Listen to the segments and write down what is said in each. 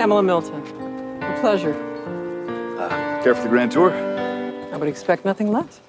Pamela Milton. A pleasure. Care for the grand tour? I would expect nothing less.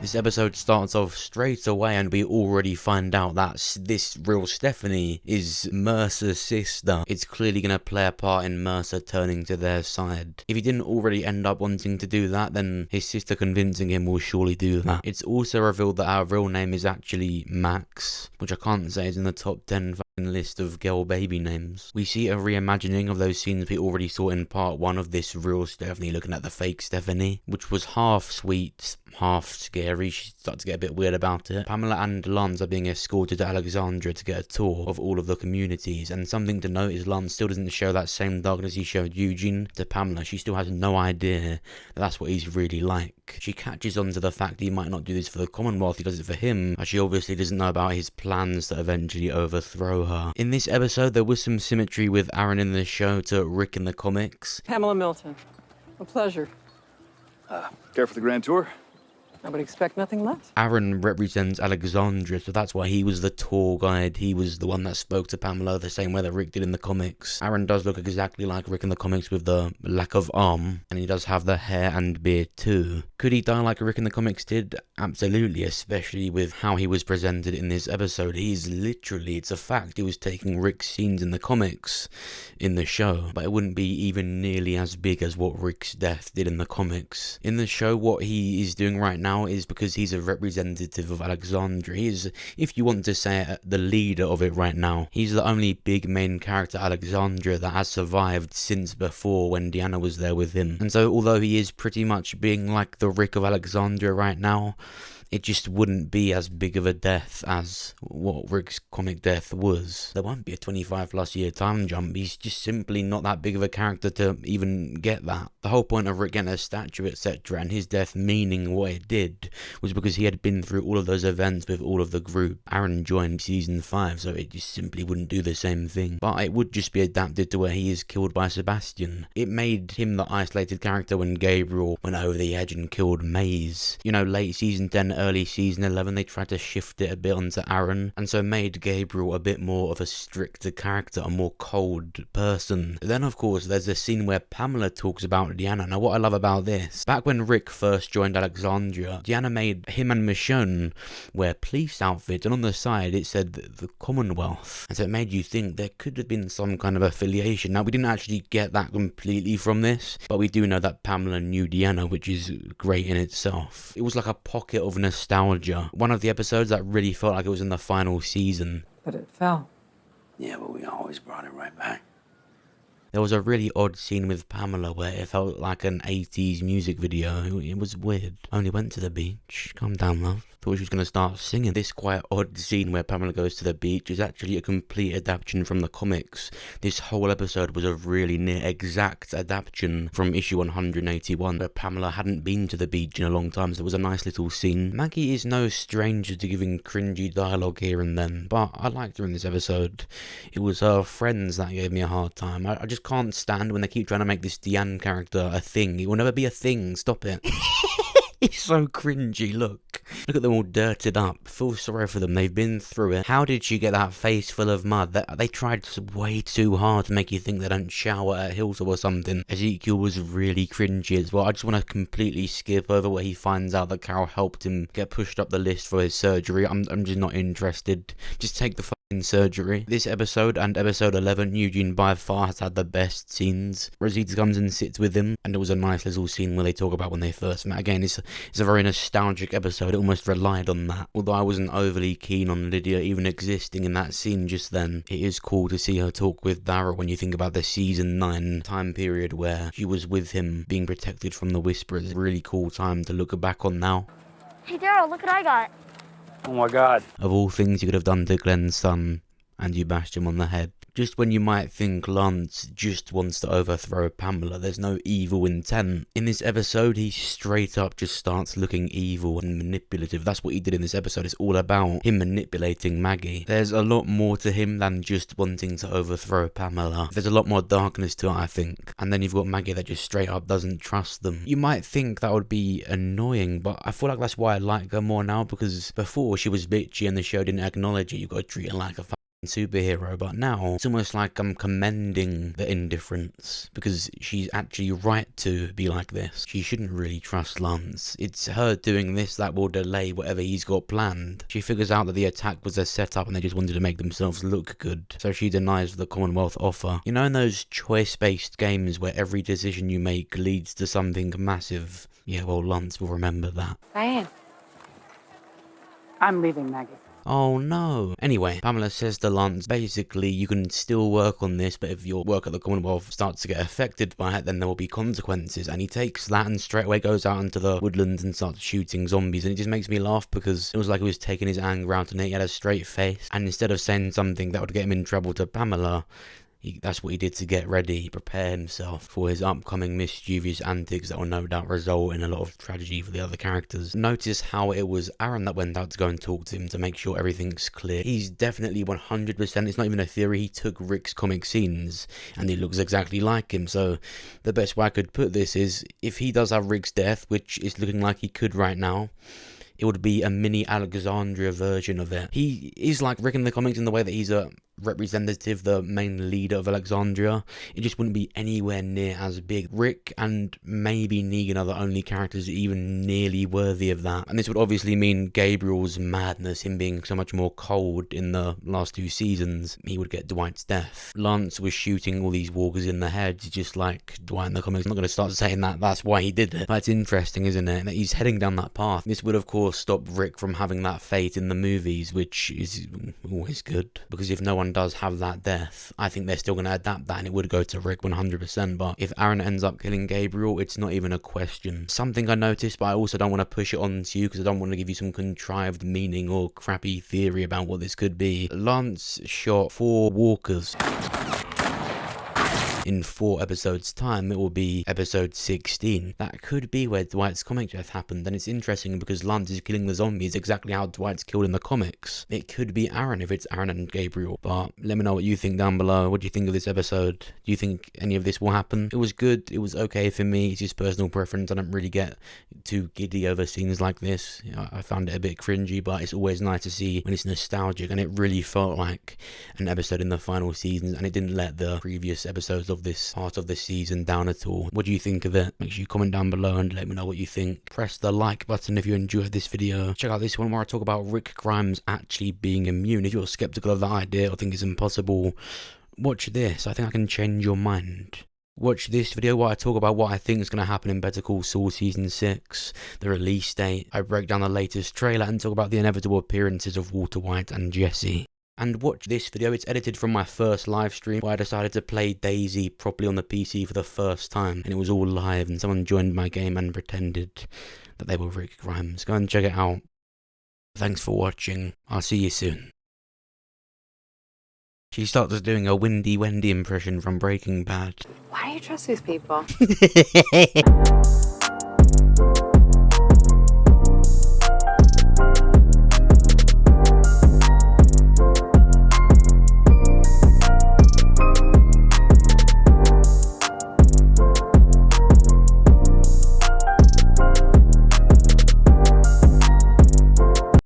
This episode starts off straight away and we already find out that this real Stephanie is Mercer's sister. It's clearly going to play a part in Mercer turning to their side. If he didn't already end up wanting to do that, then his sister convincing him will surely do that. It's also revealed that our real name is actually Max, which I can't say is in the top 10 list of girl baby names. We see a reimagining of those scenes we already saw in part 1 of this real Stephanie looking at the fake Stephanie, which was half sweet, half scary. She started to get a bit weird about it. Pamela and Lance are being escorted to Alexandria to get a tour of all of the communities, and something to note is Lance still doesn't show that same darkness he showed Eugene to Pamela. She still has no idea that that's what he's really like. She catches on to the fact that he might not do this for the Commonwealth, he does it for him, as she obviously doesn't know about his plans to eventually overthrow her. In this episode, there was some symmetry with Aaron in the show to Rick in the comics. Pamela Milton. A pleasure. Care for the grand tour? I would expect nothing less. Aaron represents Alexandria, so that's why he was the tour guide. He was the one that spoke to Pamela the same way that Rick did in the comics. Aaron does look exactly like Rick in the comics with the lack of arm, and he does have the hair and beard too. Could he die like Rick in the comics did? Absolutely, especially with how he was presented in this episode. He's literally, it's a fact, he was taking Rick's scenes in the comics in the show, but it wouldn't be even nearly as big as what Rick's death did in the comics. In the show, what he is doing right now is because he's a representative of Alexandria. He is, if you want to say it, the leader of it right now. He's the only big main character, Alexandria, that has survived since before when Deanna was there with him. And so although he is pretty much being like the Rick of Alexandria right now, it just wouldn't be as big of a death as what Rick's comic death was. There won't be a 25+ year time jump. He's just simply not that big of a character to even get that. The whole point of Rick getting a statue, etc., and his death meaning what it did was because he had been through all of those events with all of the group. Aaron joined season 5, so it just simply wouldn't do the same thing. But it would just be adapted to where he is killed by Sebastian. It made him the isolated character when Gabriel went over the edge and killed Maze. You know, late season 10, early season 11, they tried to shift it a bit onto Aaron, and so made Gabriel a bit more of a stricter character, a more cold person. Then of course there's a scene where Pamela talks about Deanna. Now what I love about this, back when Rick first joined Alexandria, Deanna made him and Michonne wear police outfits, and on the side it said the Commonwealth, and so it made you think there could have been some kind of affiliation. Now we didn't actually get that completely from this, but we do know that Pamela knew Deanna, which is great in itself. It was like a pocket of nostalgia. One of the episodes that really felt like it was in the final season. But it fell. Yeah, but we always brought it right back. There was a really odd scene with Pamela where it felt like an 80s music video. It was weird. Only went to the beach. Calm down, love. Thought she was going to start singing. This quite odd scene where Pamela goes to the beach is actually a complete adaptation from the comics. This whole episode was a really near exact adaptation from issue 181, where Pamela hadn't been to the beach in a long time, so it was a nice little scene. Maggie is no stranger to giving cringy dialogue here and then, but I liked her in this episode. It was her friends that gave me a hard time. I just can't stand when they keep trying to make this Deanne character a thing. It will never be a thing. Stop it. It's so cringy. Look at them all dirted up. Feel sorry for them. They've been through it. How did she get that face full of mud? They tried way too hard to make you think they don't shower at Hilltop or something. Ezekiel was really cringy as well. I just want to completely skip over where he finds out that Carol helped him get pushed up the list for his surgery. I'm just not interested. Just take the fucking surgery. This episode and episode 11, Eugene by far has had the best scenes. Rosita comes and sits with him, and there was a nice little scene where they talk about when they first met. Again, it's a very nostalgic episode. It almost relied on that. Although I wasn't overly keen on Lydia even existing in that scene just then, it is cool to see her talk with Daryl when you think about the season 9 time period where she was with him being protected from the Whisperers. Really cool time to look back on now. Hey Daryl, look what I got. Oh my God. Of all things you could have done to Glenn's son, and you bashed him on the head. Just when you might think Lance just wants to overthrow Pamela, there's no evil intent. In this episode, he straight up just starts looking evil and manipulative. That's what he did in this episode. It's all about him manipulating Maggie. There's a lot more to him than just wanting to overthrow Pamela. There's a lot more darkness to it, I think. And then you've got Maggie that just straight up doesn't trust them. You might think that would be annoying, but I feel like that's why I like her more now, because before she was bitchy and the show didn't acknowledge it. You got to treat her like a superhero, but now it's almost like I'm commending the indifference, because she's actually right to be like this. She shouldn't really trust Lance. It's her doing this that will delay whatever he's got planned. She figures out that the attack was a setup and they just wanted to make themselves look good, so she denies the Commonwealth offer. You know, in those choice-based games where every decision you make leads to something massive? Yeah, well, Lance will remember that. Diane. I'm leaving, Maggie. Oh no. Anyway, Pamela says to Lance, basically, you can still work on this, but if your work at the Commonwealth starts to get affected by it, then there will be consequences. And he takes that and straight away goes out into the woodlands and starts shooting zombies. And it just makes me laugh, because it was like he was taking his anger out on it. He had a straight face. And instead of saying something that would get him in trouble to Pamela, that's what he did to get ready. He prepared himself for his upcoming mischievous antics that will no doubt result in a lot of tragedy for the other characters. Notice how it was Aaron that went out to go and talk to him to make sure everything's clear. He's definitely 100%, it's not even a theory, he took Rick's comic scenes and he looks exactly like him. So the best way I could put this is, if he does have Rick's death, which is looking like he could right now, it would be a mini Alexandria version of it. He is like Rick in the comics in the way that he's a representative, the main leader of Alexandria. It just wouldn't be anywhere near as big. Rick and maybe Negan are the only characters even nearly worthy of that. And this would obviously mean Gabriel's madness, him being so much more cold in the last 2 seasons, he would get Dwight's death. Lance was shooting all these walkers in the head, just like Dwight in the comics. I'm not going to start saying that that's why he did it, but it's interesting, isn't it, that he's heading down that path. This would of course stop Rick from having that fate in the movies, which is always good, because if no one does have that death, I think they're still going to adapt that and it would go to Rick 100%. But if Aaron ends up killing Gabriel, it's not even a question. Something I noticed, but I also don't want to push it on to you because I don't want to give you some contrived meaning or crappy theory about what this could be. Lance shot 4 walkers. In 4 episodes time, it will be episode 16. That could be where Dwight's comic death happened, and it's interesting because Lance is killing the zombies exactly how Dwight's killed in the comics. It could be Aaron if it's Aaron and Gabriel, but let me know what you think down below. What do you think of this episode? Do you think any of this will happen? It was good, it was okay for me, it's just personal preference. I don't really get too giddy over scenes like this. I found it a bit cringy, but it's always nice to see when it's nostalgic, and it really felt like an episode in the final seasons, and it didn't let the previous episodes of this part of the season down at all. What do you think of it? Make sure you comment down below and let me know what you think. Press the like button if you enjoyed this video. Check out this one where I talk about Rick Grimes actually being immune. If you're skeptical of that idea or think it's impossible, watch this. I think I can change your mind. Watch this video where I talk about what I think is going to happen in Better Call Saul Season 6, the release date. I break down the latest trailer and talk about the inevitable appearances of Walter White and Jesse. And watch this video, it's edited from my first live stream where I decided to play Daisy properly on the PC for the first time, and it was all live and someone joined my game and pretended that they were Rick Grimes. Go and check it out. Thanks for watching, I'll see you soon. She starts doing a Windy Wendy impression from Breaking Bad. Why do you trust these people?